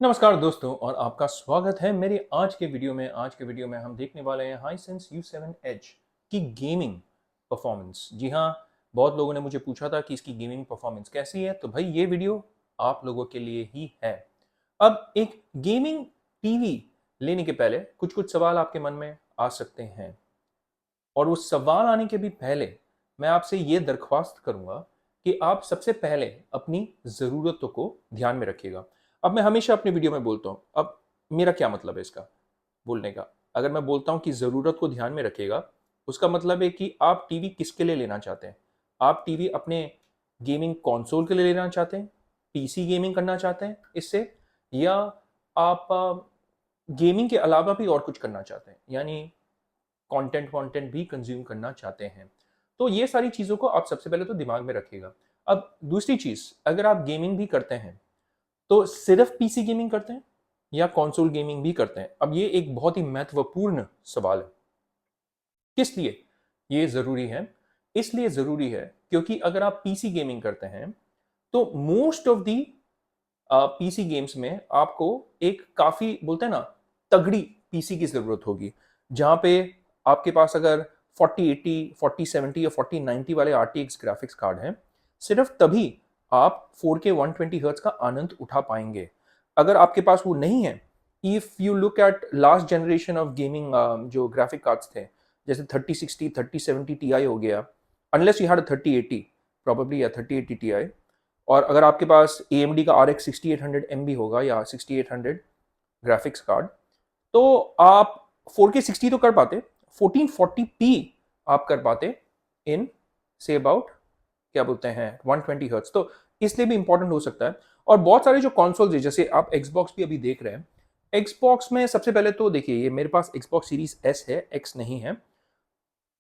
नमस्कार दोस्तों और आपका स्वागत है मेरी आज के वीडियो में। आज के वीडियो में हम देखने वाले हैं हाइसेंस U7 एज की गेमिंग परफॉर्मेंस। जी हाँ, बहुत लोगों ने मुझे पूछा था कि इसकी गेमिंग परफॉर्मेंस कैसी है, तो भाई ये वीडियो आप लोगों के लिए ही है। अब एक गेमिंग टीवी लेने के पहले कुछ कुछ सवाल आपके मन में आ सकते हैं, और उस सवाल आने के भी पहले मैं आपसे ये दरख्वास्त करूंगा कि आप सबसे पहले अपनी ज़रूरतों को ध्यान में रखिएगा। अब मैं हमेशा अपनी वीडियो में बोलता हूँ, अब मेरा क्या मतलब है इसका बोलने का। अगर मैं बोलता हूँ कि ज़रूरत को ध्यान में रखिएगा, उसका मतलब है कि आप टीवी किसके लिए लेना चाहते हैं। आप टीवी अपने गेमिंग कंसोल के लिए लेना चाहते हैं, पीसी गेमिंग करना चाहते हैं इससे, या आप गेमिंग के अलावा भी और कुछ करना चाहते हैं, यानी कंटेंट कंटेंट भी कंज्यूम करना चाहते हैं। तो ये सारी चीज़ों को आप सबसे पहले तो दिमाग में रखिएगा। अब दूसरी चीज़, अगर आप गेमिंग भी करते हैं तो सिर्फ पीसी गेमिंग करते हैं या कंसोल गेमिंग भी करते हैं। अब ये एक बहुत ही महत्वपूर्ण सवाल है। किस लिए ये ज़रूरी है? इसलिए ज़रूरी है क्योंकि अगर आप पीसी गेमिंग करते हैं तो most of the PC games में आपको एक काफ़ी बोलते हैं ना तगड़ी पीसी की ज़रूरत होगी, जहाँ पे आपके पास अगर 4080, 4070 या 4090 वाले आरटीएक्स ग्राफिक्स कार्ड हैं, सिर्फ तभी आप 4K 120 हर्ट्ज का आनंद उठा पाएंगे। अगर आपके पास वो नहीं है, if you look at last generation of gaming जो ग्राफिक कार्ड्स थे, जैसे 3060, 3070 Ti हो गया, unless you had a 3080 probably या 3080 Ti, और अगर आपके पास AMD का RX 6800 MB होगा या 6800 ग्राफिक्स कार्ड, तो आप 4K 60 तो कर पाते, 1440p आप कर पाते इन से अबाउट क्या बोलते हैं 120 हर्ट्ज। तो इसलिए भी इंपॉर्टेंट हो सकता है। और बहुत सारे जो कंसोल्स है, जैसे आप Xbox भी अभी देख रहे हैं, Xbox में सबसे पहले तो देखिए, ये मेरे पास Xbox सीरीज S है, X नहीं है।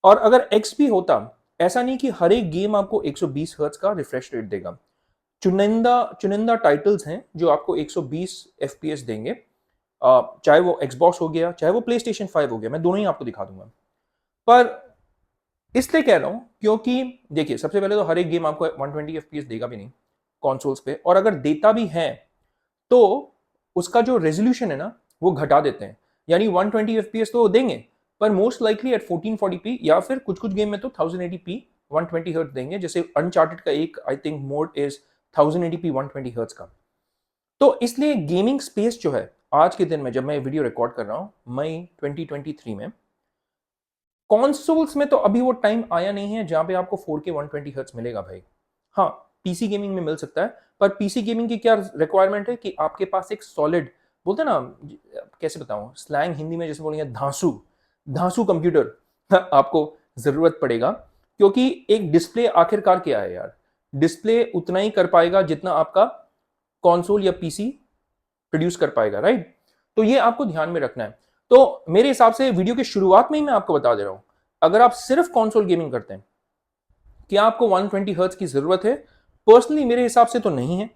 और अगर X भी होता, ऐसा नहीं कि हर एक गेम आपको 120 हर्ट्ज का रिफ्रेश रेट देगा। चुनिंदा चुनिंदा टाइटल्स हैं जो आपको 120 एफपीएस देंगे, चाहे वो Xbox हो गया, चाहे वो PlayStation 5 हो गया, मैं दोनों ही आपको दिखा दूंगा। पर इसलिए कह रहा हूं क्योंकि देखिए, सबसे पहले तो हर एक गेम आपको 120 एफपीएस देगा भी नहीं कंसोल्स पे, और अगर देता भी है तो उसका जो रेजोल्यूशन है ना वो घटा देते हैं। यानी 120 एफपीएस तो देंगे, पर मोस्ट लाइकली एट 1440p, या फिर कुछ कुछ गेम में तो 1080p 120 हर्ट्ज देंगे। जैसे अनचार्टेड का एक I think mode is 1080p 120 hertz का। तो इसलिए गेमिंग स्पेस जो है, आज के दिन में जब मैं वीडियो रिकॉर्ड कर रहा हूं मई 2023 में, कॉन्सोल्स में तो अभी वो टाइम आया नहीं है जहां पे आपको 4K 120 हर्ट्ज मिलेगा भाई। हाँ, पीसी गेमिंग में मिल सकता है, पर पीसी गेमिंग की क्या रिक्वायरमेंट है कि आपके पास एक सॉलिड, बोलते हैं ना, कैसे बताऊं स्लैंग हिंदी में, जैसे बोलेंगे धांसू, धांसू कंप्यूटर आपको जरूरत पड़ेगा। क्योंकि एक डिस्प्ले आखिरकार क्या है यार, डिस्प्ले उतना ही कर पाएगा जितना आपका कंसोल या पीसी प्रोड्यूस कर पाएगा, राइट। तो ये आपको ध्यान में रखना है। तो मेरे हिसाब से वीडियो की शुरुआत में ही मैं आपको बता दे रहा हूं, अगर आप सिर्फ कंसोल गेमिंग करते हैं, क्या आपको 120 हर्ट्ज की जरूरत है? पर्सनली मेरे हिसाब से तो नहीं है।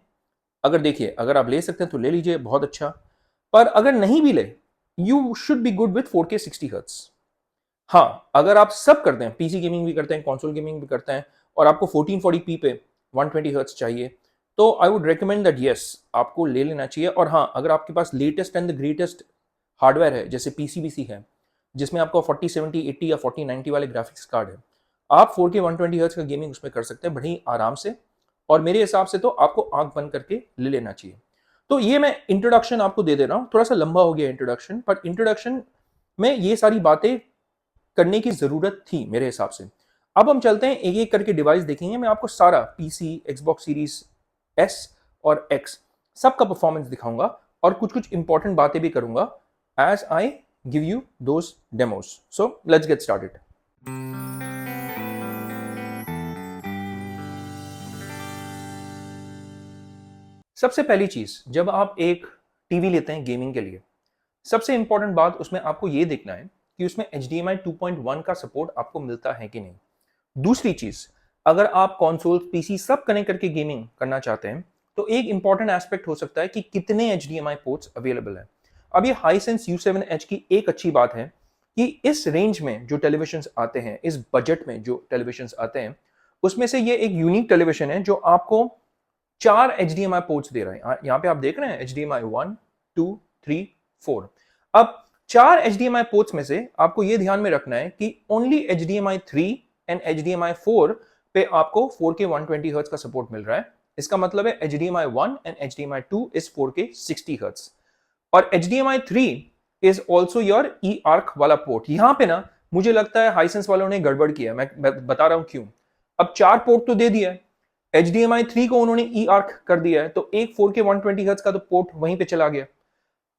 अगर देखिए, अगर आप ले सकते हैं तो ले लीजिए, बहुत अच्छा। पर अगर नहीं भी ले, you should be good with 4K 60 hertz. हाँ, अगर आप सब करते हैं, पीसी गेमिंग भी करते हैं, कंसोल गेमिंग भी करते हैं, और आपको 1440p पे 120 हर्ट्ज चाहिए, तो I would recommend that yes, आपको ले लेना चाहिए। और हाँ, अगर आपके पास latest and the greatest hardware है, जैसे पीसीबीसी है, जिसमें आपको 4070, 80 या 4090 वाले ग्राफिक्स कार्ड है, आप 4K 120 हर्ट्ज का गेमिंग उसमें कर सकते हैं बड़ी आराम से। और मेरे हिसाब से तो आपको आंख बंद करके ले लेना चाहिए। तो ये मैं इंट्रोडक्शन आपको दे दे रहा हूँ, थोड़ा सा लंबा हो गया इंट्रोडक्शन, पर इंट्रोडक्शन में ये सारी बातें करने की जरूरत थी मेरे हिसाब से। अब हम चलते हैं, एक एक करके डिवाइस देखेंगे। मैं आपको सारा पीसी, एक्सबॉक्स सीरीज एस और एक्स सबका परफॉर्मेंस दिखाऊंगा, और कुछ कुछ इंपॉर्टेंट बातें भी करूंगा as I give you those demos. So let's get started. सबसे पहली चीज, जब आप एक टीवी लेते हैं गेमिंग के लिए, सबसे इंपॉर्टेंट बात उसमें आपको यह देखना है कि उसमें HDMI 2.1 का सपोर्ट आपको मिलता है कि नहीं। दूसरी चीज, अगर आप कंसोल, पीसी सब कनेक्ट करके गेमिंग करना चाहते हैं, तो एक इंपॉर्टेंट एस्पेक्ट हो सकता है कि कितने HDMI पोर्ट्स अवेलेबल है। अब ये हाइसेंस U7 Edge की एक अच्छी बात है कि इस रेंज में जो टेलीविजन्स आते हैं, इस बजट में जो टेलीविजन्स आते हैं, उसमें से ये एक यूनिक टेलीविजन है जो आपको 4 HDMI पोर्ट्स दे रहे हैं। यहाँ पे आप देख रहे हैं HDMI 1, 2, 3, 4। अब 4 HDMI पोर्ट्स में से आपको ये ध्यान में रखना है कि ओनली HDMI 3 एंड HDMI 4 पे आपको 4K 120 हर्ट्ज का सपोर्ट मिल रहा है। इसका मतलब है HDMI 1 and HDMI 2 is 4K 60 hertz और HDMI 3 is also your E arc वाला पोर्ट। यहां पे ना मुझे लगता है हाइसेंस वालों ने गड़बड़ किया, मैं बता रहा हूं क्यों। अब 4 पोर्ट तो दे दिया है, HDMI 3 को उन्होंने ई आर्क कर दिया है, तो एक 4K 120 हर्ट्ज का तो पोर्ट वहीं पे चला गया।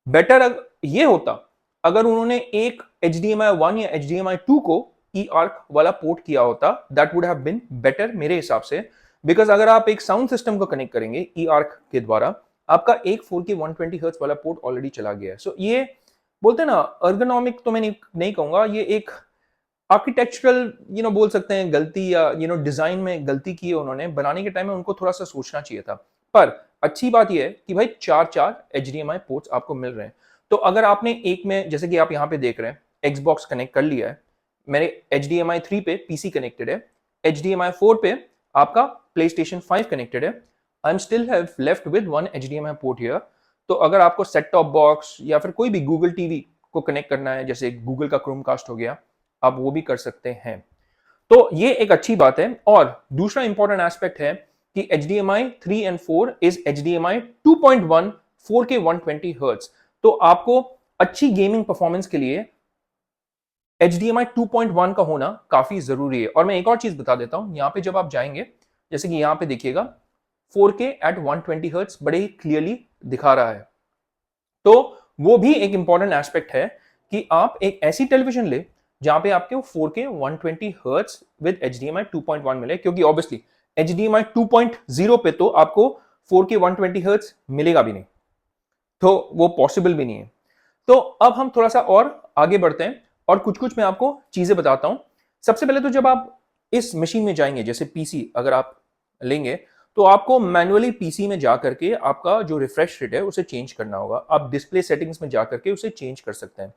बेटर ये होता अगर उन्होंने एक HDMI 1 या HDMI 2 को ई आर्क वाला पोर्ट किया होता, that would have been better मेरे हिसाब से। बिकॉज अगर आप एक साउंड सिस्टम को कनेक्ट करेंगे ई आर्क के द्वारा, आपका एक 4K 120 हर्ट्ज वाला पोर्ट ऑलरेडी चला गया है। सो ये बोलते हैं ना, अर्गोनॉमिक तो मैं नहीं कहूंगा, ये एक आर्किटेक्चरल बोल सकते हैं गलती, या डिजाइन में गलती की है उन्होंने। बनाने के टाइम में उनको थोड़ा सा सोचना चाहिए था। पर अच्छी बात यह है कि भाई 4 HDMI पोर्ट्स आपको मिल रहे हैं। तो अगर आपने एक में, जैसे कि आप यहाँ पे देख रहे हैं, Xbox कनेक्ट कर लिया है, मेरे HDMI 3 पे PC कनेक्टेड है, HDMI 4 पे आपका PlayStation 5 कनेक्टेड है, I am still have left with 1 HDMI port here. तो अगर आपको सेट टॉप बॉक्स या फिर कोई भी गूगल टीवी को कनेक्ट करना है, जैसे गूगल का क्रोमकास्ट हो गया, आप वो भी कर सकते हैं। तो ये एक अच्छी बात है। और दूसरा इंपॉर्टेंट एस्पेक्ट है कि HDMI 3 and 4 is HDMI 2.1 4K 120 hertz. तो आपको अच्छी गेमिंग परफॉर्मेंस के लिए HDMI 2.1 का होना काफी जरूरी है। और मैं एक और चीज बता देता हूं, यहां पे जब आप जाएंगे, जैसे कि यहां पे देखिएगा 4K at 120 हर्ट्ज बड़े ही क्लियरली दिखा रहा है। तो वो भी एक इंपॉर्टेंट एस्पेक्ट है कि आप एक ऐसी टेलीविजन ले जहां पे आपके 4K 120 हर्ट्ज विद HDMI 2.1 मिले, क्योंकि ऑब्वियसली HDMI 2.0 पे तो आपको 4K 120 हर्ट्ज मिलेगा भी नहीं, तो वो पॉसिबल भी नहीं है। तो अब हम थोड़ा सा और आगे बढ़ते हैं और कुछ मैं आपको चीजें बताता हूं। सबसे पहले तो जब आप इस मशीन में जाएंगे, जैसे पीसी अगर आप लेंगे, तो आपको मैन्युअली पीसी में जाकर के आपका जो रिफ्रेश रेट है उसे चेंज करना होगा। आप डिस्प्ले सेटिंग्स में जाकर के उसे चेंज कर सकते हैं।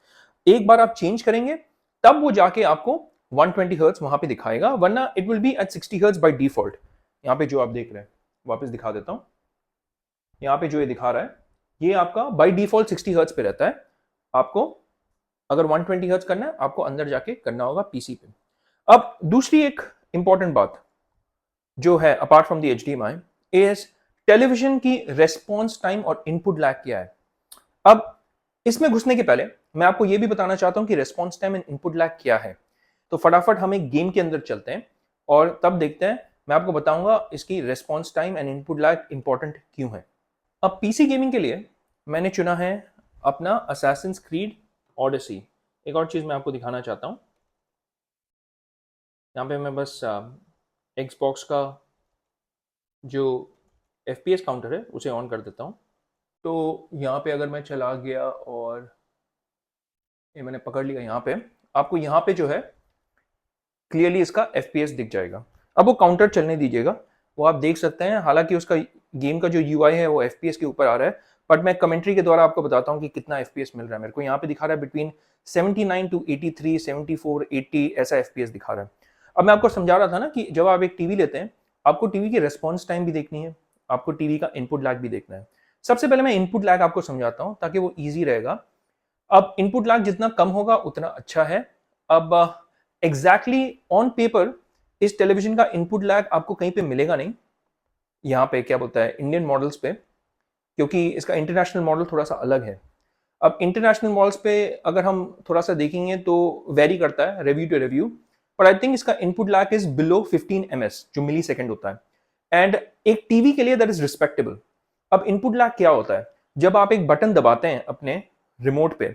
एक बार आप चेंज करेंगे तब वो जाके आपको 120 हर्ट्ज वहां पे दिखाएगा, वरना it will be at 60 hertz by default. यहाँ पे जो आप देख रहे हैं, वापस दिखा देता हूं, यहाँ पे जो ये दिखा रहा है, ये आपका बाय डिफॉल्ट 60 हर्ट्ज पे रहता है। आपको अगर 120 हर्ट्ज करना है, आपको अंदर जाके करना होगा पीसी पे। अब दूसरी एक इंपॉर्टेंट बात जो है apart from the HDMI is television की रेस्पॉन्स टाइम और इनपुट लैग क्या है। अब इसमें घुसने के पहले मैं आपको यह भी बताना चाहता हूं कि response time and input lag क्या है। तो फटाफट हम एक गेम के अंदर चलते हैं और तब देखते हैं, मैं आपको बताऊंगा इसकी response time and input lag important क्यों है। अब पीसी गेमिंग के लिए मैंने चुना है अपना असैसिन्स क्रीड ऑडिसी। एक और चीज मैं आपको दिखाना चाहता हूं, यहाँ पे मैं बस Xbox का जो FPS काउंटर है उसे ऑन कर देता हूँ। तो यहाँ पे अगर मैं चला गया और ये मैंने पकड़ लिया, यहाँ पे आपको यहाँ पे जो है क्लियरली इसका FPS दिख जाएगा। अब वो काउंटर चलने दीजिएगा, वो आप देख सकते हैं। हालांकि उसका गेम का जो UI है वो FPS के ऊपर आ रहा है, बट मैं कमेंट्री के द्वारा आपको बताता हूँ कि कितना FPS मिल रहा है। मेरे को यहाँ पे दिखा रहा है बिटवीन 79 to 83, 74, 80 ऐसा FPS दिखा रहा है। अब मैं आपको समझा रहा था ना कि जब आप एक टीवी लेते हैं, आपको टीवी की रेस्पॉन्स टाइम भी देखनी है, आपको टीवी का इनपुट लैग भी देखना है। सबसे पहले मैं इनपुट लैग आपको समझाता हूँ ताकि वो ईजी रहेगा। अब इनपुट लैग जितना कम होगा उतना अच्छा है। अब एग्जैक्टली ऑन पेपर इस टेलीविजन का इनपुट लैग आपको कहीं पे मिलेगा नहीं, यहाँ पे क्या बोलता है इंडियन मॉडल्स पे, क्योंकि इसका इंटरनेशनल मॉडल थोड़ा सा अलग है। अब इंटरनेशनल मॉडल्स पे अगर हम थोड़ा सा देखेंगे तो वेरी करता है रिव्यू टू रिव्यू, पर आई थिंक इसका input lag is below 15 ms जो मिली सेकेंड होता है, एंड एक टीवी के लिए दैट इज रिस्पेक्टेबल। अब इनपुट लैग क्या होता है, जब आप एक बटन दबाते हैं अपने रिमोट पे,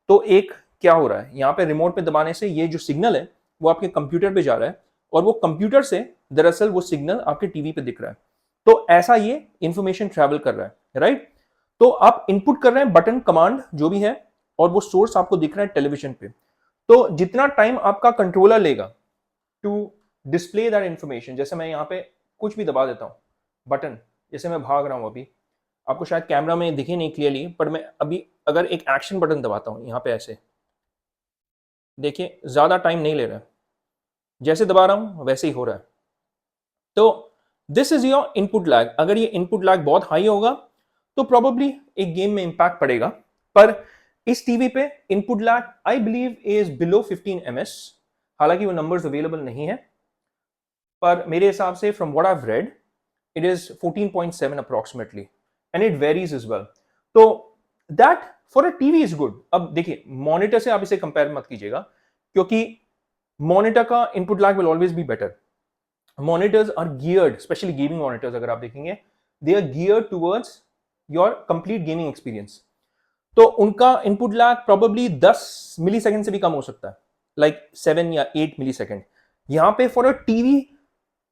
तो एक क्या हो रहा है, यहाँ पे रिमोट पे दबाने से ये जो सिग्नल है वो आपके कंप्यूटर पे जा रहा है और वो कंप्यूटर से दरअसल वो सिग्नल आपके टीवी पे दिख रहा है। तो ऐसा ये इंफॉर्मेशन ट्रैवल कर रहा है, राइट। तो आप इनपुट कर रहे हैं बटन कमांड जो भी है, और वो सोर्स आपको दिख रहा है टेलीविजन पे। तो जितना टाइम आपका कंट्रोलर लेगा टू डिस्प्ले दैट इंफॉर्मेशन, जैसे मैं यहाँ पे कुछ भी दबा देता हूँ बटन, जैसे मैं भाग रहा हूँ, अभी आपको शायद कैमरा में दिखे नहीं क्लियरली, पर मैं अभी अगर एक एक्शन बटन दबाता हूँ यहाँ पे ऐसे, देखिए ज्यादा टाइम नहीं ले रहा है, जैसे दबा रहा हूँ वैसे ही हो रहा है। तो this is your input lag. अगर ये इनपुट लैग बहुत हाई होगा तो प्रॉब्ली एक गेम में इंपैक्ट पड़ेगा। पर इस टीवी पे input lag I believe is below 15 ms, हालांकि वो नंबर्स अवेलेबल नहीं है, पर मेरे हिसाब से from what I have read it is 14.7 approximately, and it varies is well. तो that for a TV is good. अब देखिए, मॉनिटर से आप इसे कंपेयर मत कीजिएगा, क्योंकि मॉनिटर का input lag will always be better. Monitors are geared, specially gaming monitors अगर आप देखेंगे, they are geared towards your complete gaming experience. तो उनका input lag probably 10 millisecond से भी कम हो सकता है, लाइक 7 या 8 मिली सेकेंड। यहां पे for a TV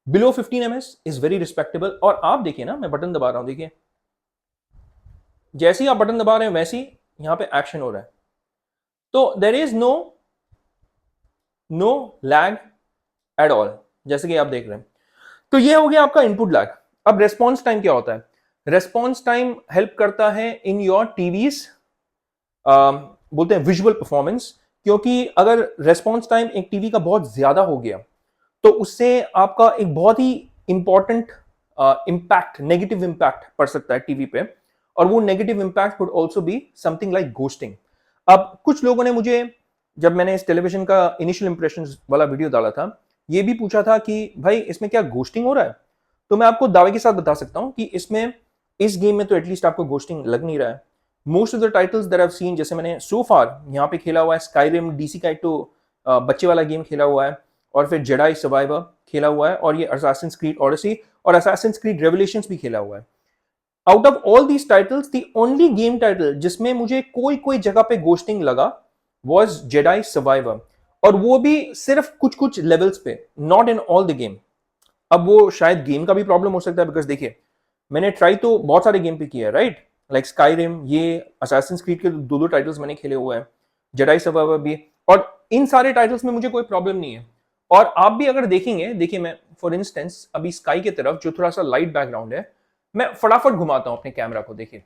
below 15 ms is very respectable. और आप देखिए ना, मैं बटन दबा रहा हूं, देखिए जैसे ही आप बटन दबा रहे हैं वैसे ही यहां पे एक्शन हो रहा है। तो there is no lag at all, जैसे कि आप देख रहे हैं। तो ये हो गया आपका इनपुट लैग। अब रेस्पॉन्स टाइम क्या होता है? रेस्पॉन्स टाइम हेल्प करता है इन योर टीवीज, बोलते हैं विजुअल परफॉर्मेंस, क्योंकि अगर रेस्पॉन्स टाइम एक टीवी का बहुत ज्यादा हो गया तो उससे आपका एक बहुत ही इंपॉर्टेंट इम्पैक्ट, नेगेटिव इम्पैक्ट पड़ सकता है टीवी पे, और वो negative impact would also be something like ghosting. अब कुछ लोगों ने मुझे, जब मैंने इस टेलीविजन का इनिशियल इंप्रेशंस वाला वीडियो डाला था, ये भी पूछा था कि भाई इसमें क्या घोस्टिंग हो रहा है? तो मैं आपको दावे के साथ बता सकता हूं कि इसमें, इस गेम में तो एटलीस्ट आपको घोस्टिंग लग नहीं रहा है। Most of the titles that I have seen, जैसे मैंने सो फार यहाँ पे खेला हुआ है स्काईरिम, डीसी काइटो बच्चे वाला गेम खेला हुआ है, और फिर जेडाई सर्वाइवर खेला हुआ है, और ये असैसिन्स क्रीड ओडिसी और असैसिन्स क्रीड रेवलेशंस भी खेला हुआ है। Out of all these titles, the only game title जिसमें मुझे कोई कोई जगह पे घोस्टिंग लगा वाज जेडाई सर्वाइवर, और वो भी सिर्फ कुछ कुछ लेवल्स पे, not in all the game. अब वो शायद गेम का भी प्रॉब्लम हो सकता है, बिकॉज देखिए मैंने ट्राई तो बहुत सारे गेम पे किया है, राइट, लाइक स्काईरिम, ये असैसिन्स क्रीड के दो टाइटल्स मैंने खेले हुए हैं, जेडाई सर्वाइवर भी, और इन सारे टाइटल्स में मुझे कोई प्रॉब्लम नहीं है। और आप भी अगर देखेंगे, देखिए मैं फॉर इंस्टेंस अभी स्काई की तरफ, जो थोड़ा सा लाइट बैकग्राउंड है, मैं फटाफट घुमाता हूं अपने कैमरा को। देखिए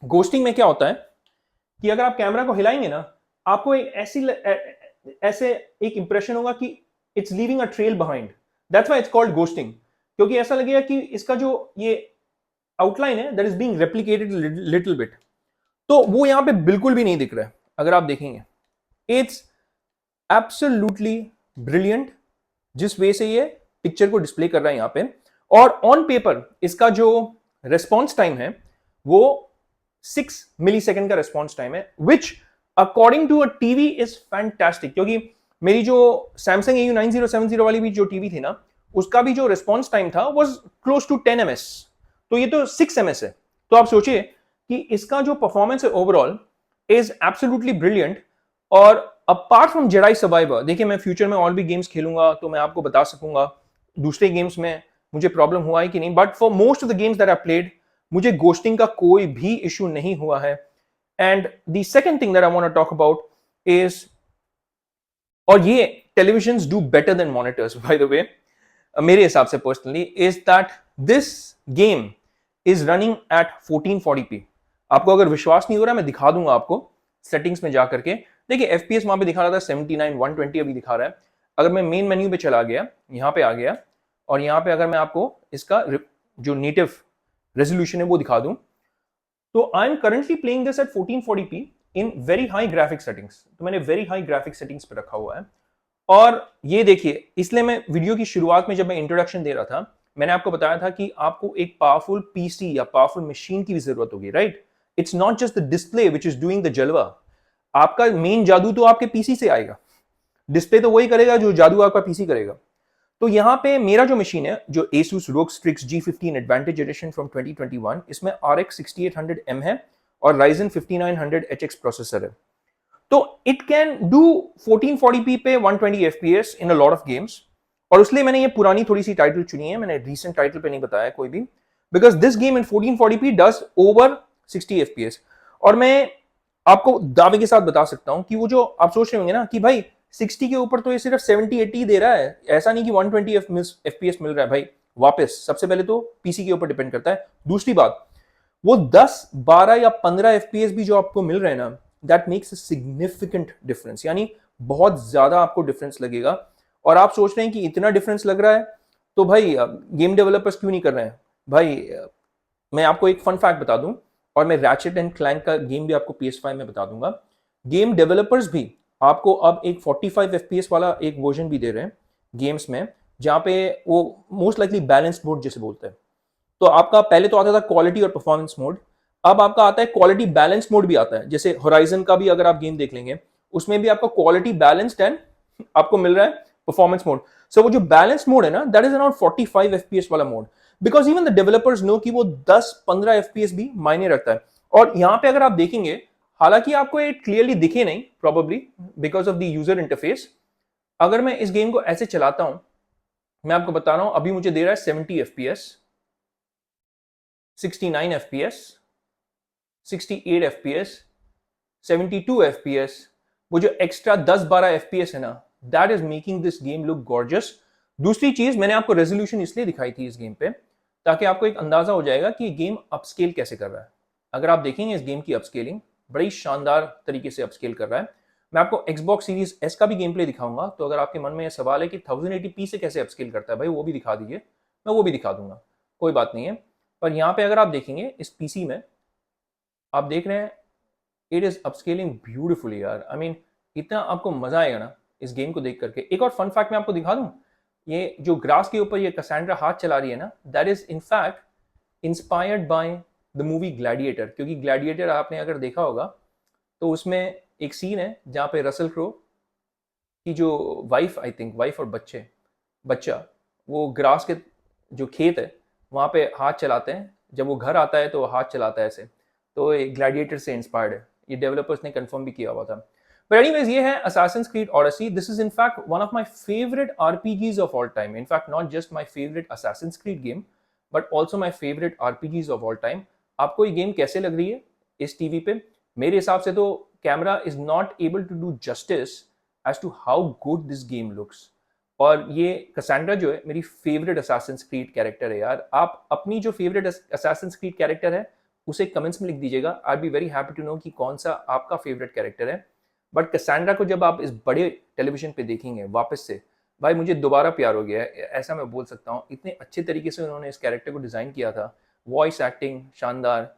घोस्टिंग में क्या होता है कि अगर आप कैमरा को हिलाएंगे ना, आपको एक ऐसे एक इंप्रेशन होगा कि it's leaving a trail behind, that's why it's called ghosting, क्योंकि ऐसा लगेगा कि इसका जो ये आउटलाइन है that is being replicated little bit, तो वो यहां पे बिल्कुल भी नहीं दिख रहा है। अगर आप देखेंगे, इट्स एब्सोल्युटली ब्रिलियंट जिस वे से ये पिक्चर को डिस्प्ले कर रहा है यहां पे। और ऑन पेपर इसका जो रेस्पॉन्स टाइम है वो 6 मिली सेकेंड का रेस्पॉन्स टाइम है, which according to a TV is fantastic. क्योंकि मेरी जो सैमसंग AU9070 वाली भी जो टीवी थी ना, उसका भी जो रेस्पॉन्स टाइम था वाज क्लोज टू 10 ms, तो ये तो 6 ms है। तो आप सोचिए कि इसका जो परफॉर्मेंस है ओवरऑल इज एब्सोल्युटली ब्रिलियंट। और अपार्ट फ्रॉम जेडाई सर्वाइवर, देखिए मैं फ्यूचर में और भी गेम्स खेलूंगा तो मैं आपको बता सकूंगा दूसरे गेम्स में मुझे प्रॉब्लम हुआ है कि नहीं, but for most of the games that I played मुझे घोस्टिंग का कोई भी इशू नहीं हुआ है। And the second thing that I want to talk about is, और ये televisions do better than monitors by the way, मेरे हिसाब से personally, is that this game is running at 1440p। आपको अगर विश्वास नहीं हो रहा, मैं दिखा दूंगा आपको सेटिंग्स में जाकर के। देखिए एफपीएस वहां पे दिखा रहा था 79, 120 अभी दिखा रहा है। अगर मैं मेन मेन्यू पे चला गया, यहां पे आ गया, और यहां पे अगर मैं आपको इसका जो नेटिव रेजोल्यूशन है वो दिखा दूं, तो I am currently playing this eight 1440p in very high graphic settings. तो मैंने वेरी हाई ग्राफिक सेटिंग्स पे रखा हुआ है। और ये देखिए, इसलिए मैं वीडियो की शुरुआत में जब मैं इंट्रोडक्शन दे रहा था, मैंने आपको बताया था कि आपको एक पावरफुल पीसी या पावरफुल मशीन की भी जरूरत होगी, right. It's not just the display which is doing the जलवा, आपका मेन जादू तो आपके पीसी से आएगा, डिस्प्ले तो वही करेगा जो जादू आपका पीसी करेगा। तो यहां पे मेरा जो मशीन है, जो Asus ROG Strix G15 Advantage Edition from 2021, इसमें RX 6800M है और Ryzen 5900HX प्रोसेसर है। तो इट कैन डू 1440p पे 120 fps in a lot of games. और इसलिए मैंने ये पुरानी थोड़ी सी टाइटल चुनी है, मैंने रीसेंट टाइटल पे नहीं बताया कोई भी, because this game in 1440p does over 60 fps। और मैं आपको दावे के साथ बता सकता हूं कि वो जो आप सोच रहे होंगे ना कि भाई 60 के ऊपर तो ये सिर्फ 70-80 दे रहा है, ऐसा नहीं कि 120 fps मिल रहा है। भाई वापस सबसे पहले तो पीसी के ऊपर डिपेंड करता है। दूसरी बात, वो 10, 12 या 15 fps भी जो आपको मिल रहे हैं ना, that makes a significant difference, यानी बहुत ज्यादा आपको डिफरेंस लगेगा। और आप सोच रहे हैं कि इतना डिफरेंस लग रहा है तो भाई गेम डेवलपर्स क्यों नहीं कर रहे हैं? भाई मैं आपको एक फन फैक्ट बता दूं, और मैं रैचेट एंड क्लैंक का गेम भी आपको PS5 में बता दूंगा। गेम डेवलपर्स भी आपको अब एक 45 FPS वाला एक वर्जन भी दे रहे हैं गेम्स में, जहाँ पे वो मोस्ट लाइकली बैलेंस्ड मोड जिसे बोलते हैं। तो आपका पहले तो आता था क्वालिटी और परफॉर्मेंस मोड, अब आपका आता है क्वालिटी बैलेंस मोड भी आता है। जैसे होराइजन का भी अगर आप गेम देख लेंगे, उसमें भी आपका क्वालिटी बैलेंस्ड एंड आपको मिल रहा है परफॉर्मेंस मोड। सो वो जो बैलेंस मोड है ना, दैट इज अराउंड 45 FPS वाला mode, because even the developers know कि वो 10-15 FPS भी मायने रखता है। और यहां पे अगर आप देखेंगे, हालांकि आपको ये क्लियरली दिखे नहीं probably because of the user interface, अगर मैं इस गेम को ऐसे चलाता हूं, मैं आपको बता रहा हूं, अभी मुझे दे रहा है 70 FPS, 69 FPS, 68 FPS, 72 FPS। वो जो एक्स्ट्रा 10-12 FPS है ना, that is making this game look gorgeous. दूसरी चीज, मैंने आपको रेजोल्यूशन इसलिए दिखाई थी इस गेम पे ताकि आपको एक अंदाजा हो जाएगा कि गेम अपस्केल कैसे कर रहा है। अगर आप देखेंगे इस गेम की अपस्केलिंग बड़ी शानदार तरीके से अपस्केल कर रहा है। मैं आपको Xbox सीरीज एस का भी गेम प्ले दिखाऊंगा, तो अगर आपके मन में यह सवाल है कि 1080p से कैसे अपस्केल करता है, भाई वो भी दिखा दीजिए, मैं वो भी दिखा दूंगा, कोई बात नहीं है। पर यहाँ पे अगर आप देखेंगे इस पीसी में, आप देख रहे हैं इट इज अपस्केलिंग ब्यूटिफुली यार। आई मीन इतना आपको मजा आएगा ना इस गेम को देख करके। एक और फन फैक्ट मैं आपको दिखा दूं, ये जो ग्रास के ऊपर ये कसांड्रा हाथ चला रही है ना, that is in fact inspired by the movie gladiator. क्योंकि ग्लैडिएटर आपने अगर देखा होगा तो उसमें एक सीन है जहाँ पे रसल क्रो की जो वाइफ, आई थिंक वाइफ और बच्चा वो ग्रास के जो खेत है वहाँ पे हाथ चलाते हैं, जब वो घर आता है तो हाथ चलाता है ऐसे। तो ग्लैडिएटर से इंस्पायर्ड है, ये डेवलपर्स ने कंफर्म भी किया हुआ था। बट एनीवेज, ये है Assassin's Creed Odyssey. This is in fact one of my favorite RPGs of all time. In fact, not just my favorite Assassin's Creed game, but also my favorite RPGs of all time. आपको ये game कैसे लग रही है इस TV पे? मेरे हिसाब से तो camera is not able to do justice as to how good this game looks. और ये कसांड्रा जो है मेरी फेवरेट Assassin's Creed कैरेक्टर है यार। आप अपनी जो फेवरेट Assassin's Creed कैरेक्टर है उसे कमेंट्स में लिख दीजिएगा। I be very happy to know कि कौन सा आपका फेवरेट कैरेक्टर है। बट कसांड्रा को जब आप इस बड़े टेलीविजन पे देखेंगे वापस से, भाई मुझे दोबारा प्यार हो गया है, ऐसा मैं बोल सकता हूँ। इतने अच्छे तरीके से उन्होंने इस कैरेक्टर को डिज़ाइन किया था, वॉइस एक्टिंग शानदार,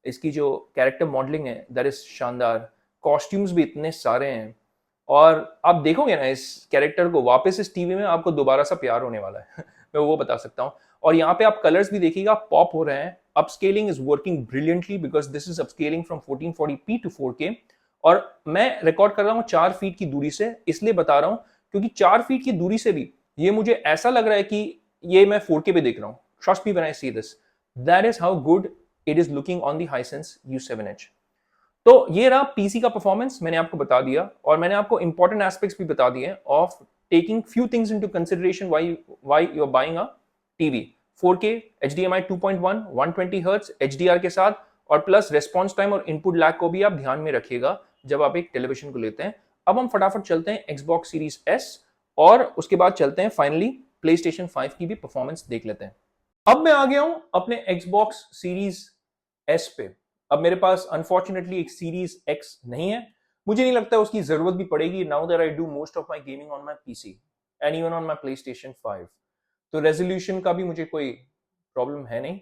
इसकी जो कैरेक्टर मॉडलिंग है दैट इज शानदार, कॉस्ट्यूम्स भी इतने सारे हैं। और आप देखोगे ना इस कैरेक्टर को वापस इस टीवी में, आपको दोबारा सा प्यार होने वाला है मैं वो बता सकता हूँ। और यहाँ पे आप कलर्स भी देखिएगा पॉप हो रहे हैं। Upscaling is working brilliantly because this is upscaling from 1440p to 4K। और मैं रिकॉर्ड कर रहा हूँ 4 फीट की दूरी से, इसलिए बता रहा हूँ क्योंकि 4 फीट की दूरी से भी ये मुझे ऐसा लग रहा है कि ये मैं 4K पे देख रहा हूँ। Trust me when I see this, that is how good it is looking on the Hisense U7H। तो ये रहा पीसी का परफॉर्मेंस, मैंने आपको बता दिया और मैंने आपको इंपॉर्टेंट एस्पेक्ट्स भी बता दिए of taking few things into consideration why you are buying a TV. 4K HDMI 2.1 120 hertz HDR के साथ, और प्लस रेस्पॉन्स टाइम और इनपुट लैग को भी आप ध्यान में रखिएगा जब आप एक टेलीविजन को लेते हैं। अब हम फटाफट चलते हैं Xbox Series S और उसके बाद चलते हैं फाइनली PlayStation 5 की भी परफॉर्मेंस देख लेते हैं। अब मैं आ गया हूं अपने Xbox Series S पे। अब मेरे पास अनफॉर्चुनेटली एक Series X नहीं है, मुझे नहीं लगता उसकी जरूरत भी पड़ेगी now that I do most of my gaming on my PC and even on my PlayStation 5। तो रेजोल्यूशन का भी मुझे कोई प्रॉब्लम है नहीं।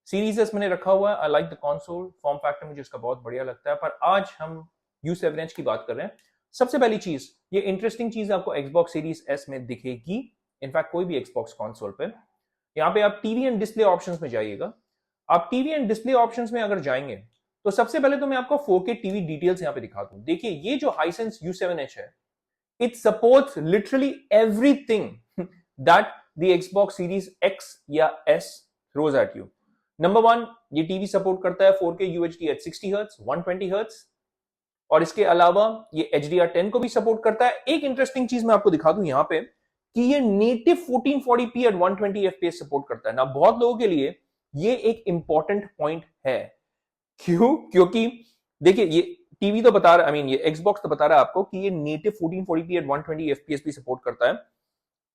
सीरीज एस मैंने रखा हुआ है, I like the console form factor, मुझे उसका बहुत बढ़िया लगता है। पर आज हम U7H की बात कर रहे हैं। सबसे पहली चीज, ये इंटरेस्टिंग चीज आपको Xbox Series S में दिखेगी, इनफैक्ट कोई भी Xbox कंसोल पे। यहाँ पे आप टीवी एंड डिस्प्ले ऑप्शंस में जाइएगा। आप टीवी एंड डिस्प्ले ऑप्शंस में अगर जाएंगे तो सबसे पहले तो मैं आपको 4K टीवी डिटेल्स यहाँ पे दिखा दूं। देखिए ये जो Hisense U7H है, it supports literally everything that the Xbox Series X या S throws at you. Number 1, ये टीवी सपोर्ट करता है 4K UHD at 60 Hz 120 Hz, और इसके अलावा ये HDR10 को भी सपोर्ट करता है। एक इंटरेस्टिंग चीज मैं आपको दिखा दूं यहाँ पे कि ये native 1440p at 120 FPS support करता है ना। बहुत लोगों के लिए ये एक इंपॉर्टेंट पॉइंट है। क्यों? क्योंकि देखिए ये टीवी तो बता रहा है, ये Xbox तो बता रहा है आपको कि ये नेटिव 1440p at 120 FPS भी सपोर्ट करता है।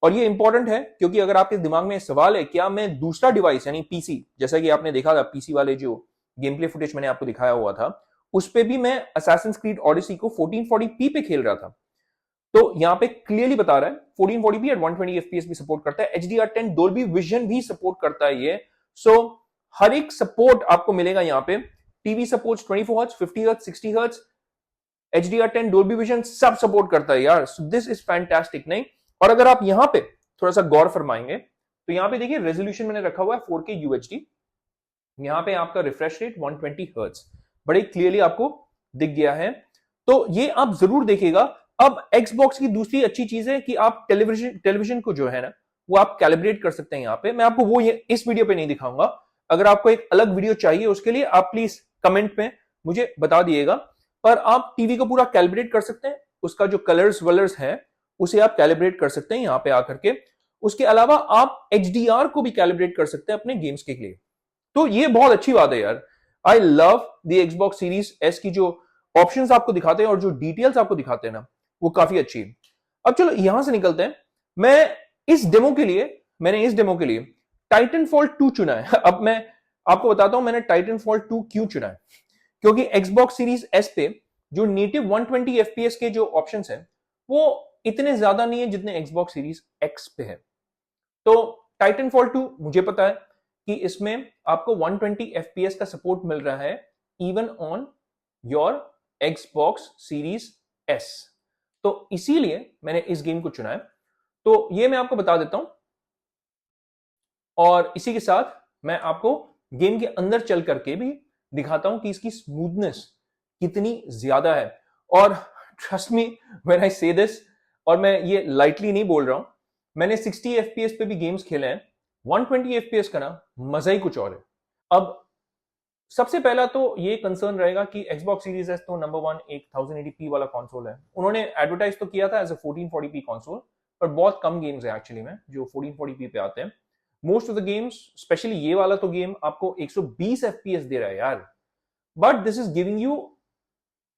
और ये इंपॉर्टेंट है क्योंकि अगर आपके दिमाग में सवाल है क्या मैं दूसरा डिवाइस यानी पीसी, जैसा कि आपने देखा था पीसी वाले जो गेम प्ले फुटेज मैंने आपको दिखाया हुआ था, उस पे भी मैं Assassin's Creed Odyssey को 1440p पे खेल रहा था। तो यहाँ पे क्लियरली बता रहा है 1440p at 120 FPS भी सपोर्ट करता है, HDR10 Dolby Vision भी सपोर्ट करता है ये। सो हर एक सपोर्ट आपको मिलेगा यहाँ पे TV supports 24 hertz, 50 hertz, 60 hertz, HDR10, Dolby vision सब सपोर्ट करता है यार. So this is fantastic. नहीं, और अगर आप यहां पे थोड़ा सा गौर फरमाएंगे तो यहां पे देखिए रेजोल्यूशन मैंने रखा हुआ है 4K UHD. यहां पे आपका रिफ्रेश रेट 120 हर्ट्ज बड़े क्लियरली आपको दिख गया है. तो ये आप जरूर देखिएगा. अब Xbox की दूसरी अच्छी चीज है कि आप टेलीविजन को जो है ना वो आप कैलिब्रेट कर सकते हैं. यहां पे मैं आपको वो ये इस वीडियो पे नहीं दिखाऊंगा. अगर आपको एक अलग वीडियो चाहिए उसके लिए आप प्लीज कमेंट में मुझे बता दिएगा. पर आप टीवी को पूरा कैलिब्रेट कर सकते हैं. उसका जो कलर्स वलर्स है उसे आप कैलिब्रेट कर सकते हैं यहां पे आकर के. उसके अलावा आप HDR को भी कैलिब्रेट कर सकते हैं अपने गेम्स के लिए. तो ये बहुत अच्छी बात है यार. I love the Xbox Series S की जो ऑप्शंस आपको दिखाते हैं और जो डिटेल्स आपको दिखाते हैं ना वो काफी अच्छी है. अब चलो यहां से निकलते हैं. मैंने इस डेमो के लिए टाइटनफॉल 2 चुना है. अब मैं आपको बताता हूं मैंने टाइटनफॉल 2 क्यों चुना है. क्योंकि Xbox Series S पे जो नेटिव 120 FPS के जो ऑप्शंस हैं वो इतने ज्यादा नहीं है जितने Xbox Series X पे है. तो टाइटनफॉल 2 मुझे पता है कि इसमें आपको 120 FPS का सपोर्ट मिल रहा है even on your Xbox Series S. तो इसीलिए मैंने इस गेम को चुना है. तो ये मैं आपको बता देता हूं और इसी के साथ मैं आपको गेम के अंदर चल करके भी दिखाता हूं कि इसकी स्मूथनेस कितनी ज्यादा है. और ट्रस्ट मी व्हेन आई से दिस, और मैं ये लाइटली नहीं बोल रहा हूं, मैंने 60 FPS पे भी गेम्स खेले हैं. 120 FPS का ना मजा ही कुछ और है. अब सबसे पहला तो ये कंसर्न रहेगा कि Xbox Series S तो नंबर 1 एक 1080p वाला कंसोल है. उन्होंने एडवर्टाइज तो किया था एज अ 1440p कंसोल, पर बहुत कम गेम्स है एक्चुअली में जो 1440p पे आते हैं. Most of the games, specially ये वाला तो गेम आपको 120 FPS दे रहा है यार. But this is giving you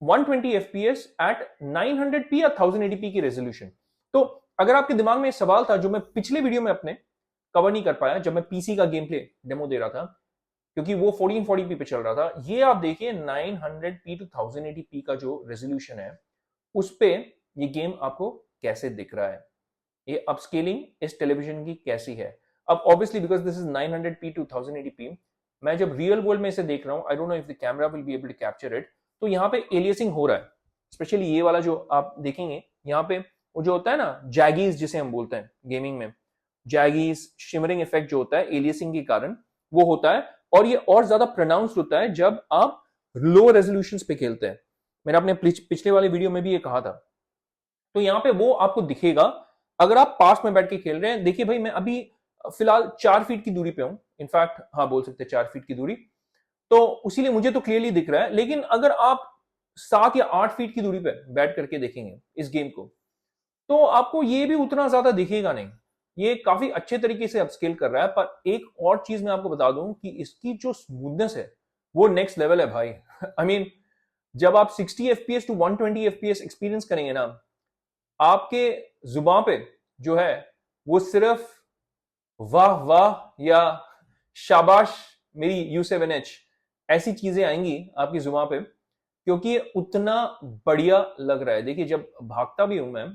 120 FPS at 900p या 1080p की रेजोल्यूशन. तो अगर आपके दिमाग में सवाल था जो मैं पिछले वीडियो में अपने कवर नहीं कर पाया जब मैं पीसी का गेम प्ले डेमो दे रहा था क्योंकि वो 1440p पे चल रहा था, ये आप देखिए 900p टू 1080p का जो रेजोल्यूशन है उस पे ये गेम आपको कैसे दिख रहा है. ये अपस्केलिंग इस टेलीविजन की कैसी है. अब obviously because this is 900p to 1080p, मैं जब रियल वर्ल्ड में इसे देख रहा हूं, I don't know if the camera will be able to capture it, तो यहाँ पे एलियसिंग हो रहा है. स्पेशली ये वाला जो आप देखेंगे यहाँ पे वो जो होता है ना जैगीज जिसे हम बोलते हैं गेमिंग में, जैगीज शिमरिंग इफेक्ट जो होता है एलियसिंग के कारण वो होता है. और ये और ज्यादा प्रोनाउंस होता है जब आप लो रेजोल्यूशन पे खेलते हैं. मैंने अपने पिछले वाले वीडियो में भी ये कहा था. तो यहाँ पे वो आपको दिखेगा अगर आप पास में बैठ के खेल रहे हैं. देखिए भाई मैं अभी फिलहाल 4 फीट की दूरी पे हूं. इनफैक्ट हाँ बोल सकते हैं 4 फीट की दूरी, तो इसीलिए मुझे तो क्लियरली दिख रहा है. लेकिन अगर आप 7 या 8 फीट की दूरी पे बैठ करके देखेंगे इस गेम को तो आपको ये भी उतना ज्यादा दिखेगा नहीं. ये काफी अच्छे तरीके से अपस्केल कर रहा है. पर एक और चीज मैं आपको बता दूं कि इसकी जो स्मूथनेस है वो नेक्स्ट लेवल है भाई. आई मीन जब आप 60 FPS टू 120 FPS एक्सपीरियंस करेंगे ना, आपके जुबान पे जो है वो सिर्फ वाह वाह या शाबाश मेरी U7H ऐसी चीजें आएंगी आपकी जुबान पे, क्योंकि उतना बढ़िया लग रहा है. देखिए जब भागता भी हूं मैं,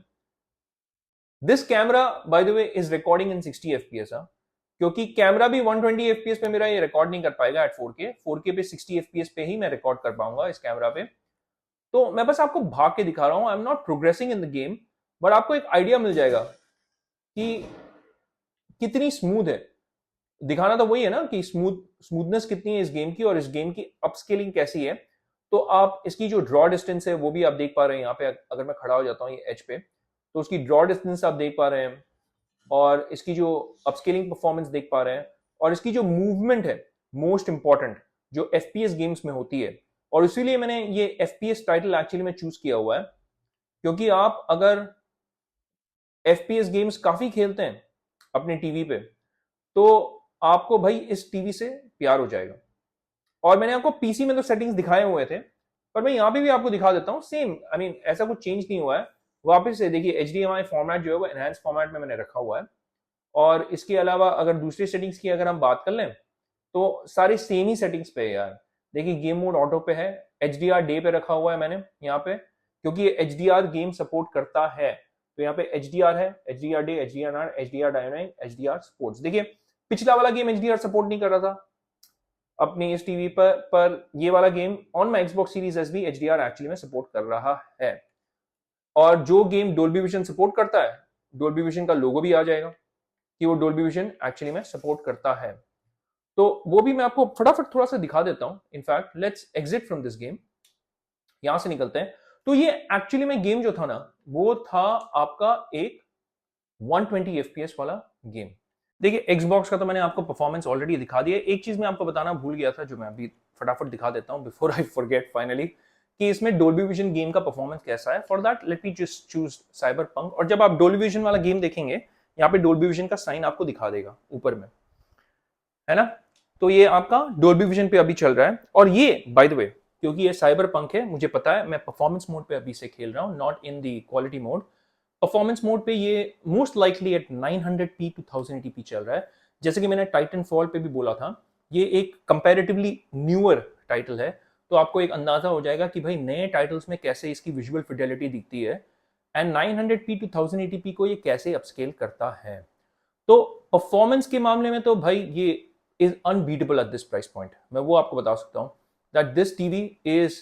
this camera bye the way is recording in 60 FPS. क्योंकि कैमरा भी 120 FPS पे मेरा ये रिकॉर्ड नहीं कर पाएगा एट 4K पे 60 FPS पे ही मैं रिकॉर्ड कर पाऊंगा इस कैमरा पे. तो मैं बस आपको भाग के दिखा रहा हूं. I am not progressing in the game, but आपको एक आइडिया मिल जाएगा कि कितनी स्मूथ है. दिखाना तो वही है ना कि स्मूथनेस कितनी है इस गेम की और इस गेम की अपस्केलिंग कैसी है. तो आप इसकी जो ड्रॉ डिस्टेंस है वो भी आप देख पा रहे हैं. यहाँ पे अगर मैं खड़ा हो जाता हूँ ये एज पे तो उसकी ड्रॉ डिस्टेंस आप देख पा रहे हैं और इसकी जो अपस्केलिंग परफॉर्मेंस देख पा रहे हैं और इसकी जो मूवमेंट है मोस्ट इंपॉर्टेंट जो FPS गेम्स में होती है. और इसीलिए मैंने ये FPS टाइटल एक्चुअली में चूज किया हुआ है क्योंकि आप अगर FPS गेम्स काफी खेलते हैं अपने टीवी पे तो आपको भाई इस टीवी से प्यार हो जाएगा. और मैंने आपको पीसी में तो सेटिंग्स दिखाए हुए थे पर मैं यहाँ पे भी आपको दिखा देता हूँ सेम. आई मीन ऐसा कुछ चेंज नहीं हुआ है. वापस से देखिए HDMI फॉर्मेट जो है वो एनहांस फॉर्मेट में मैंने रखा हुआ है. और इसके अलावा अगर दूसरी सेटिंग्स की अगर हम बात कर लें तो सारी सेम ही सेटिंग्स पे है यार. देखिए गेम मोड ऑटो पे है, HDR डे पे रखा हुआ है मैंने यहाँ पे क्योंकि ये HDR गेम सपोर्ट करता है. तो यहाँ पे HDR है, HDR day, HDR night, HDR dynamic, HDR sports. देखिए पिछला वाला गेम HDR सपोर्ट नहीं कर रहा था, अपनी इस टीवी पर ये वाला game on my Xbox series S भी HDR एक्चुअली में सपोर्ट कर रहा है। और जो गेम डोल्बी विजन सपोर्ट करता है, डोल्बी विजन का लोगो भी आ जाएगा कि वो डोल्बी विजन एक्चुअली में सपोर्ट करता है। तो वो भी मैं आपको फटाफट थोड़ा सा दिखा देता हूं। In fact let's exit from this game, यहां से निकलते हैं। तो ये एक्चुअली में गेम जो था ना, वो था आपका एक 120 FPS वाला गेम। देखिए Xbox का तो मैंने आपको परफॉर्मेंस ऑलरेडी दिखा दिया। एक चीज मैं आपको बताना भूल गया था, जो मैं अभी फटाफट दिखा देता हूं बिफोर आई फॉरगेट फाइनली, कि इसमें डोल्बी विजन गेम का परफॉर्मेंस कैसा है। For that let me just choose cyberpunk. और जब आप डोल्बी विजन वाला गेम देखेंगे, यहाँ पे डोल्बी विजन का साइन आपको दिखा देगा ऊपर में, है ना। तो ये आपका डोल्बी विजन पे अभी चल रहा है। और ये बाय द वे, क्योंकि ये साइबर पंक है, मुझे पता है, मैं परफॉर्मेंस मोड पे अभी से खेल रहा हूँ, not in the quality mode. Performance mode पे ये most likely eight 900p to 1080p चल रहा है। जैसे कि मैंने टाइटन फॉल पे भी बोला था, ये एक कंपैरेटिवली न्यूअर टाइटल है, तो आपको एक अंदाजा हो जाएगा कि भाई नए टाइटल्स में कैसे इसकी विजुअल फिडेलिटी दिखती है, एंड 900p टू 1080p को ये कैसे अपस्केल करता है। तो परफॉर्मेंस के मामले में तो भाई ये is unbeatable at this price point. मैं वो आपको बता सकता हूं that this TV is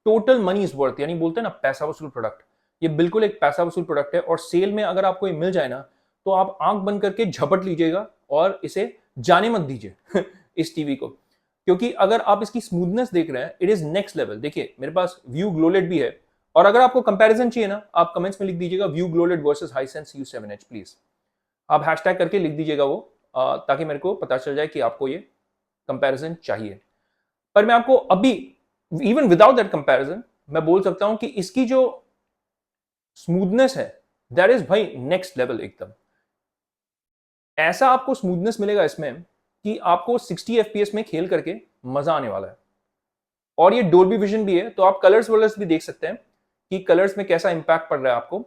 total money is worth, यानी बोलते हैं ना पैसा वसूल प्रोडक्ट। ये बिल्कुल एक पैसा वसूल प्रोडक्ट है, और सेल में अगर आपको ये मिल जाए ना, तो आप आंख बंद करके झपट लीजिएगा और इसे जाने मत दीजिए इस टीवी को। क्योंकि अगर आप इसकी स्मूथनेस देख रहे हैं, इट इज नेक्स्ट लेवल। देखिए मेरे पास व्यू ग्लोलेट भी है, और अगर आपको कंपैरिजन चाहिए ना, आप कमेंट्स में लिख दीजिएगा व्यू ग्लोलेट वर्सेस हाइसेंस U7H प्लीज। आप हैशटैग करके लिख दीजिएगा वो, ताकि मेरे को पता चल जाए कि आपको ये कंपैरिजन चाहिए। पर मैं आपको अभी इवन विदाउट दैट कंपैरिजन मैं बोल सकता हूं कि इसकी जो स्मूथनेस है, दैट इज भाई नेक्स्ट लेवल एकदम। ऐसा आपको स्मूथनेस मिलेगा इसमें कि आपको 60 FPS में खेल करके मजा आने वाला है। और ये डोल्बी विजन भी है, तो आप कलर्स वलर्स भी देख सकते हैं कि कलर्स में कैसा इंपैक्ट पड़ रहा है आपको।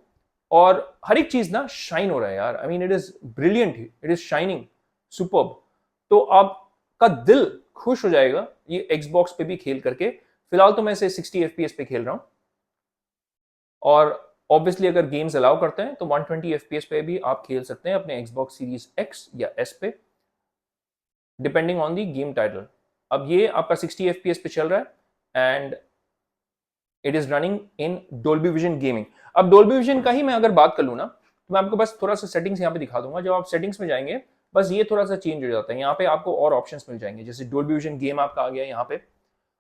और हर एक चीज ना शाइन हो रहा है यार। I mean it is brilliant, it is shining superb. तो आपका दिल खुश हो जाएगा ये Xbox पे भी खेल करके। फिलहाल तो मैं इसे 60 FPS पे खेल रहा हूं, और ऑब्वियसली अगर गेम्स अलाउ करते हैं तो 120 FPS पे भी आप खेल सकते हैं अपने Xbox सीरीज X या S पे, depending on the game title. अब ये आपका 60 FPS पे चल रहा है, and it is running in Dolby vision gaming. अब डोल्बी विजन का ही मैं अगर बात कर लूँ ना, तो मैं आपको बस थोड़ा सा सेटिंग्स यहाँ पे दिखा दूंगा। जब आप सेटिंग्स में जाएंगे, बस ये थोड़ा सा चेंज हो जाता है। यहाँ पे आपको और ऑप्शंस मिल जाएंगे, जैसे डोल्बी विजन गेम आपका आ गया यहाँ पे,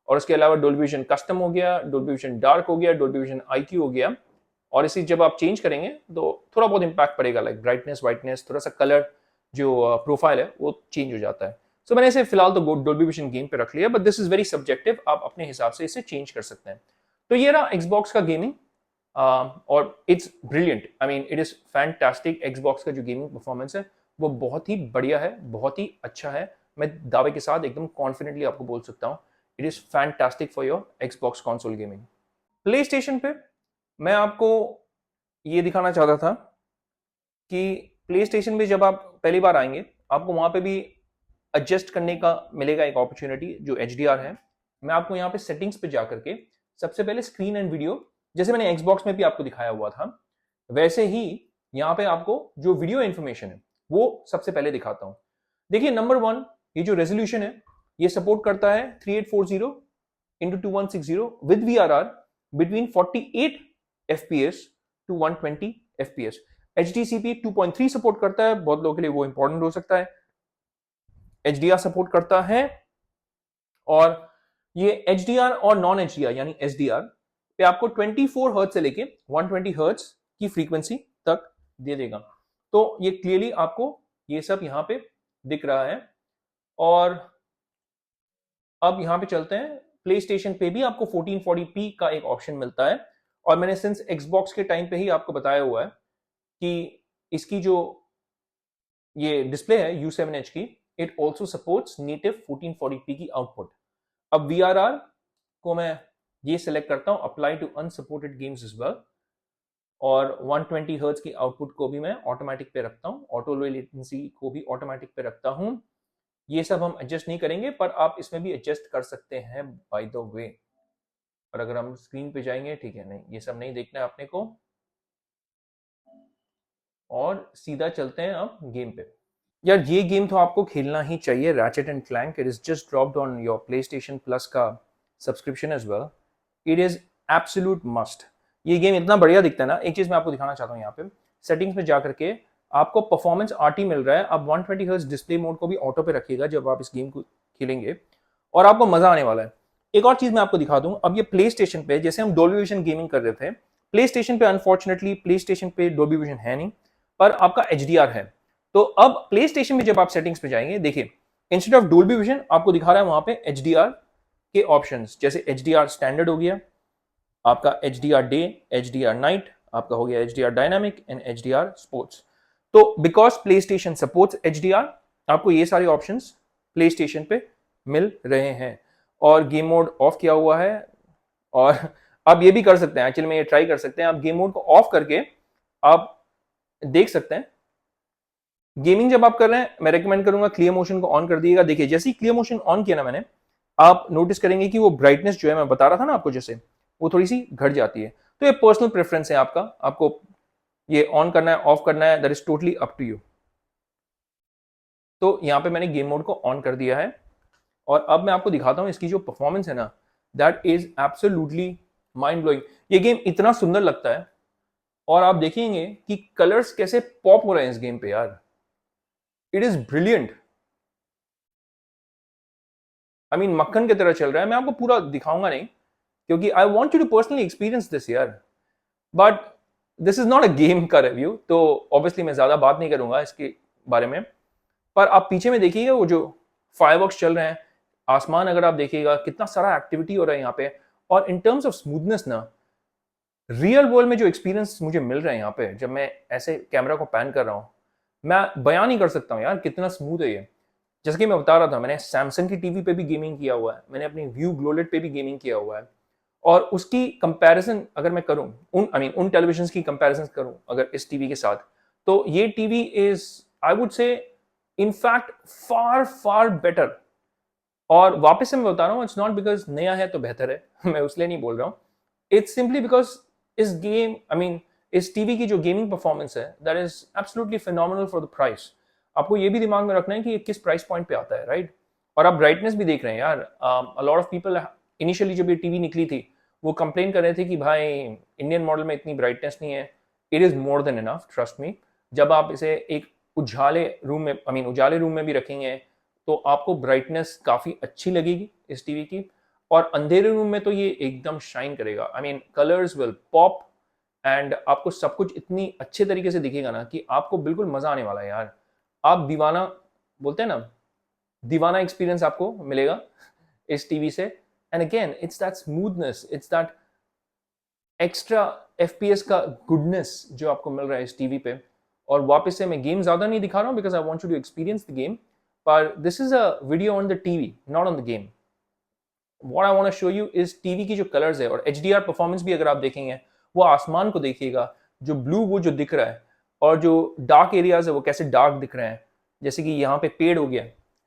और उसके अलावा डोल्बी विजन कस्टम हो गया, डोल्बी विजन डार्क हो गया, डोल्बी विजन IQ हो गया। और इसी जब आप चेंज करेंगे तो थोड़ा बहुत इंपैक्ट पड़ेगा, लाइक ब्राइटनेस, वाइटनेस, थोड़ा सा कलर जो प्रोफाइल है वो चेंज हो जाता है। सो मैंने इसे फिलहाल तो डोल्बी विजन गेम पे रख लिया, but this is very subjective, आप अपने हिसाब से इसे चेंज कर सकते हैं। तो ये रहा Xbox का गेमिंग, और it's brilliant. I mean it is fantastic. Xbox का जो गेमिंग परफॉर्मेंस है वो बहुत ही बढ़िया है, बहुत ही अच्छा है। मैं दावे के साथ एकदम कॉन्फिडेंटली आपको बोल सकता हूँ, it is fantastic for your Xbox console gaming. Play station पे मैं आपको ये दिखाना चाहता था कि प्ले स्टेशन में जब आप पहली बार आएंगे, आपको वहां पे भी एडजस्ट करने का मिलेगा एक अपॉर्चुनिटी, जो HDR है। मैं आपको यहाँ पे सेटिंग्स पे जाकर के सबसे पहले स्क्रीन एंड वीडियो, जैसे मैंने Xbox में भी आपको दिखाया हुआ था, वैसे ही यहाँ पे आपको जो वीडियो इंफॉर्मेशन है वो सबसे पहले दिखाता हूं। देखिए नंबर 1, ये जो रेजोल्यूशन है ये सपोर्ट करता है 3840 into 2160 with VRR between 48 FPS to 120 FPS। HDCP 2.3 support करता है, बहुत लोगों के लिए वो इंपॉर्टेंट हो सकता है। HDR सपोर्ट करता है, और ये HDR और नॉन HDR यानी SDR पे आपको 24 हर्ट्ज से लेके 120 हर्ट्ज की फ्रीक्वेंसी तक दे देगा। तो ये क्लियरली आपको ये सब यहाँ पे दिख रहा है। और अब यहाँ पे चलते हैं, प्ले स्टेशन पे भी आपको 1440p का एक ऑप्शन मिलता है। और मैंने सिंस Xbox के टाइम पे ही आपको बताया हुआ है कि इसकी जो ये डिस्प्ले है U7H की, it also supports native 1440p की आउटपुट। अब VRR को मैं ये सिलेक्ट करता हूं, apply to unsupported games is well, और 120 हर्ट्ज की आउटपुट को भी मैं ऑटोमेटिक पे रखता हूं, ऑटो लो लेटेंसी को भी ऑटोमेटिक पे रखता हूं। ये सब हम एडजस्ट नहीं करेंगे, पर आप इसमें भी एडजस्ट कर सकते हैं बाय द वे। और अगर हम स्क्रीन पे जाएंगे, ठीक है, नहीं ये सब नहीं देखना है अपने को, और सीधा चलते हैं अब गेम पे। यार ये गेम तो आपको खेलना ही चाहिए, Ratchet and Clank. It is just dropped on your PlayStation plus का subscription as well. It is absolute must. ये गेम इतना बढ़िया दिखता है ना। एक चीज मैं आपको दिखाना चाहता हूँ, यहाँ पे सेटिंग्स में जाकर के आपको परफॉर्मेंस आरटी मिल रहा है। आप 120 हर्ट्ज डिस्प्ले मोड को भी ऑटो पे रखिएगा जब आप इस गेम को खेलेंगे, और आपको मजा आने वाला है। एक और चीज मैं आपको दिखा दूं, अब ये प्ले स्टेशन पे, जैसे हम डोल्बी विजन गेमिंग कर रहे थे, प्ले स्टेशन पे अनफॉर्चुनेटली प्ले स्टेशन पे डोल्बी विजन है नहीं, पर आपका एचडीआर है। तो अब प्ले स्टेशन में जब आप सेटिंग्स पे जाएंगे, देखिए इंस्टेड ऑफ डोल्बी विजन आपको दिखा रहा है वहां पे एचडीआर के ऑप्शंस, जैसे एचडीआर स्टैंडर्ड हो गया आपका, एचडीआर डे, एचडीआर नाइट आपका हो गया, HDR dynamic and HDR sports. तो because PlayStation supports HDR, आपको ये सारे ऑप्शंस प्ले स्टेशन पे मिल रहे हैं। और गेम मोड ऑफ किया हुआ है, और आप ये भी कर सकते हैं, एक्चुअली में ये ट्राई कर सकते हैं, आप गेम मोड को ऑफ करके आप देख सकते हैं। गेमिंग जब आप कर रहे हैं, मैं रेकमेंड करूंगा क्लियर मोशन को ऑन कर दिएगा। देखिए जैसे ही क्लियर मोशन ऑन किया ना मैंने, आप नोटिस करेंगे कि वो ब्राइटनेस जो है, मैं बता रहा था ना आपको, जैसे वो थोड़ी सी घट जाती है। तो ये पर्सनल प्रेफरेंस है आपका, आपको ये ऑन करना है ऑफ करना है, that is totally up to you. तो यहां पे मैंने गेम मोड को ऑन कर दिया है, और अब मैं आपको दिखाता हूं इसकी जो परफॉर्मेंस है ना, that is absolutely mind blowing. ये गेम इतना सुंदर लगता है, और आप देखेंगे कि कलर्स कैसे पॉप हो रहे हैं इस गेम पे यार। It is brilliant. I mean मक्खन की तरह चल रहा है। मैं आपको पूरा दिखाऊंगा नहीं, क्योंकि I want you to personally experience this यार। But this is not a game का रिव्यू, तो ऑब्वियसली मैं ज्यादा बात नहीं करूंगा इसके बारे में। पर आप पीछे में देखिएगा वो जो फायरवर्क्स चल रहे हैं, आसमान अगर आप देखिएगा कितना सारा एक्टिविटी हो रहा है यहाँ पे। और इन टर्म्स ऑफ स्मूथनेस ना, रियल वर्ल्ड में जो एक्सपीरियंस मुझे मिल रहा है यहाँ पे, जब मैं ऐसे कैमरा को पैन कर रहा हूँ, मैं बयान नहीं कर सकता हूँ यार कितना स्मूथ है ये। जैसे कि मैं बता रहा था, मैंने सैमसंग की टीवी पे भी गेमिंग किया हुआ है, मैंने अपनी व्यू ग्लोलेट पे भी गेमिंग किया हुआ है, और उसकी कंपैरिजन अगर मैं करूं, उन टेलीविजन की कंपैरिजन करूं अगर इस टीवी के साथ, तो ये TV is, I would say, in fact far far better. और वापस से मैं बता रहा हूँ, इट्स नॉट बिकॉज नया है तो बेहतर है मैं उसलिए नहीं बोल रहा हूँ। इट्स सिंपली बिकॉज इस गेम, आई मीन इस टीवी की जो गेमिंग परफॉर्मेंस है, that is absolutely phenomenal for the price. आपको ये भी दिमाग में रखना है कि ये किस प्राइस पॉइंट पे आता है, राइट। और आप ब्राइटनेस भी देख रहे हैं यार। A lot of people initially जब ये टीवी निकली थी, वो कंप्लेन कर रहे थे कि भाई इंडियन मॉडल में इतनी ब्राइटनेस नहीं है। It is more than enough, trust me. जब आप इसे एक उजाले रूम में, आई मीन उजाले रूम में भी रखेंगे, तो आपको ब्राइटनेस काफी अच्छी लगेगी इस टीवी की। और अंधेरे रूम में तो ये एकदम शाइन करेगा। I mean colours will pop, and आपको सब कुछ इतनी अच्छे तरीके से दिखेगा ना कि आपको बिल्कुल मजा आने वाला है यार। आप दीवाना, बोलते हैं ना, दीवाना एक्सपीरियंस आपको मिलेगा इस टीवी से। And again it's that smoothness, it's that extra FPS का गुडनेस जो आपको मिल रहा है इस टीवी पे। और वापस से मैं गेम ज्यादा नहीं दिखा रहा हूं, because I want you to experience the game, पर this is a video on the TV, not on the game. What I want to show you is TV की जो कलर्स है, और एचडीआर परफॉर्मेंस भी अगर आप देखेंगे, वो आसमान को देखिएगा, जो ब्लू वो जो दिख रहा है, और जो डार्क एरियाज है वो कैसे डार्क दिख रहे हैं। जैसे कि यहाँ पे पेड़ हो गया,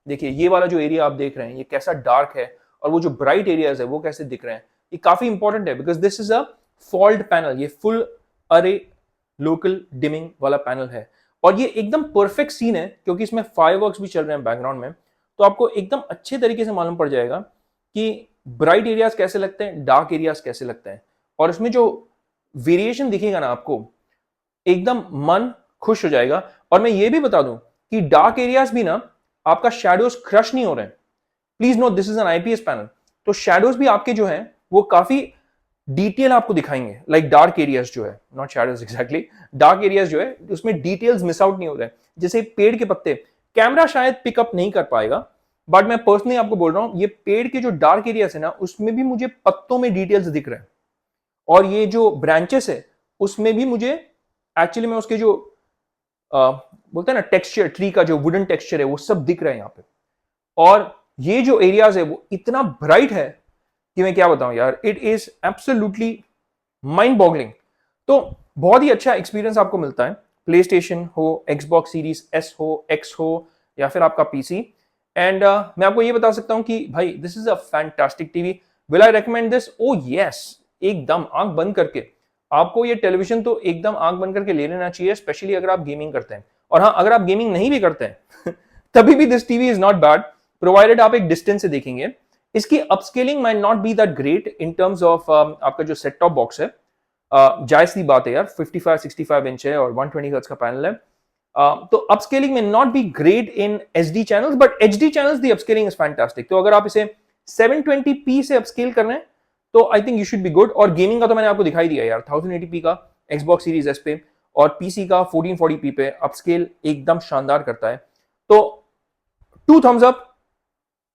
देखिए ये वाला जो एरिया आप देख रहे हैं ये कैसा डार्क है, और वो जो ब्राइट एरियाज है वो कैसे दिख रहे हैं। ये काफी इंपॉर्टेंट है, because this is a fault panel, ये फुल अरे लोकल डिमिंग वाला पैनल है। और ये एकदम परफेक्ट सीन है, क्योंकि इसमें फायरवर्क्स भी चल रहे हैं बैकग्राउंड में, तो आपको एकदम अच्छे तरीके से मालूम पड़ जाएगा कि ब्राइट एरियाज कैसे लगते हैं, डार्क एरियाज कैसे लगते हैं। और इसमें जो वेरिएशन दिखेगा ना आपको, एकदम मन खुश हो जाएगा। और मैं ये भी बता दूं कि डार्क एरियाज भी ना आपका शैडोज क्रश नहीं हो रहे हैं। Please note this is an IPS panel, तो शैडोज भी आपके जो हैं वो काफी डिटेल आपको दिखाएंगे। लाइक डार्क एरियाज जो है, not shadows exactly, dark areas जो है उसमें डिटेल्स मिस आउट नहीं हो रहे हैं। जैसे पेड़ के पत्ते, कैमरा शायद पिकअप नहीं कर पाएगा, बट मैं पर्सनली आपको बोल रहा हूं, ये पेड़ के जो डार्क एरियाज है ना, उसमें भी मुझे पत्तों में डिटेल्स दिख रहे हैं। और ये जो ब्रांचेस है उसमें भी मुझे, एक्चुअली में उसके जो बोलते हैं ना टेक्सचर, ट्री का जो वुडन टेक्सचर है वो सब दिख रहा है यहाँ पे। और ये जो एरियाज है वो इतना ब्राइट है कि मैं क्या बताऊं यार, it is absolutely mind boggling. तो बहुत ही अच्छा एक्सपीरियंस आपको मिलता है, प्ले स्टेशन हो, एक्सबॉक्स सीरीज एस हो, एक्स हो, या फिर आपका पीसी। एंड मैं आपको ये बता सकता हूं कि भाई this is a fantastic TV. Will I recommend this? O yes, एकदम आंख बंद करके आपको ये टेलीविजन तो एकदम आंख बंद करके ले लेना चाहिए, स्पेशली अगर आप गेमिंग करते हैं। और हाँ, अगर आप गेमिंग नहीं भी करते हैं तभी भी this TV is not bad, provided आप एक डिस्टेंस से देखेंगे। इसकी upscaling might not be that great in terms of आपका जो सेट टॉप बॉक्स है, जायज सी बात है यार, 55-65 इंच है और 120 हर्ट्ज का पैनल है। तो अपस्केलिंग में not be great in HD channels, but HD channels the upscaling is fantastic. तो अगर आप इसे 720p से अपस्केल कर रहे हैं तो I think you should be good. और गेमिंग का तो मैंने आपको दिखाई दिया यार, 1080p का Xbox सीरीज एस पे और पीसी का 1440p पे अपस्केल एकदम शानदार करता है। तो 2 thumbs up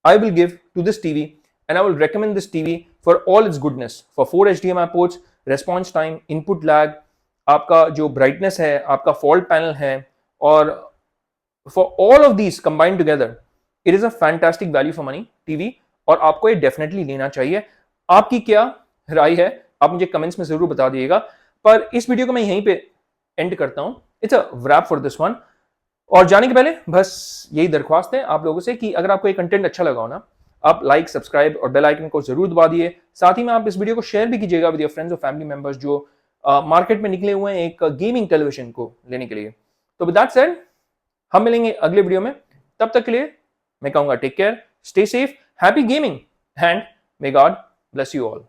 I will give to this TV, and I will recommend this TV for all its goodness, for 4 HDMI ports, response time, input lag, आपका जो brightness है, आपका fault panel है, और for all of these combined together, it is a fantastic value for money TV, और आपको ये definitely लेना चाहिए। आपकी क्या राय है आप मुझे कमेंट्स में जरूर बता दिएगा। पर इस वीडियो को मैं यहीं पे एंड करता हूं। It's a wrap for this one। और जाने के पहले बस यही दरख्वास्त है आप लोगों से कि अगर आपको ये कंटेंट अच्छा लगा हो ना, आप लाइक, सब्सक्राइब और बेल आइकन को जरूर दबा दिए। साथ ही में आप इस वीडियो को शेयर भी कीजिएगा विद योर फ्रेंड्स और फैमिली मेंबर्स जो मार्केट में निकले हुए हैं एक गेमिंग टेलीविजन को लेने के लिए। तो विद दैट सेड, हम मिलेंगे अगले वीडियो में। तब तक के लिए मैं कहूंगा take care, stay safe, happy gaming, and may God bless you all.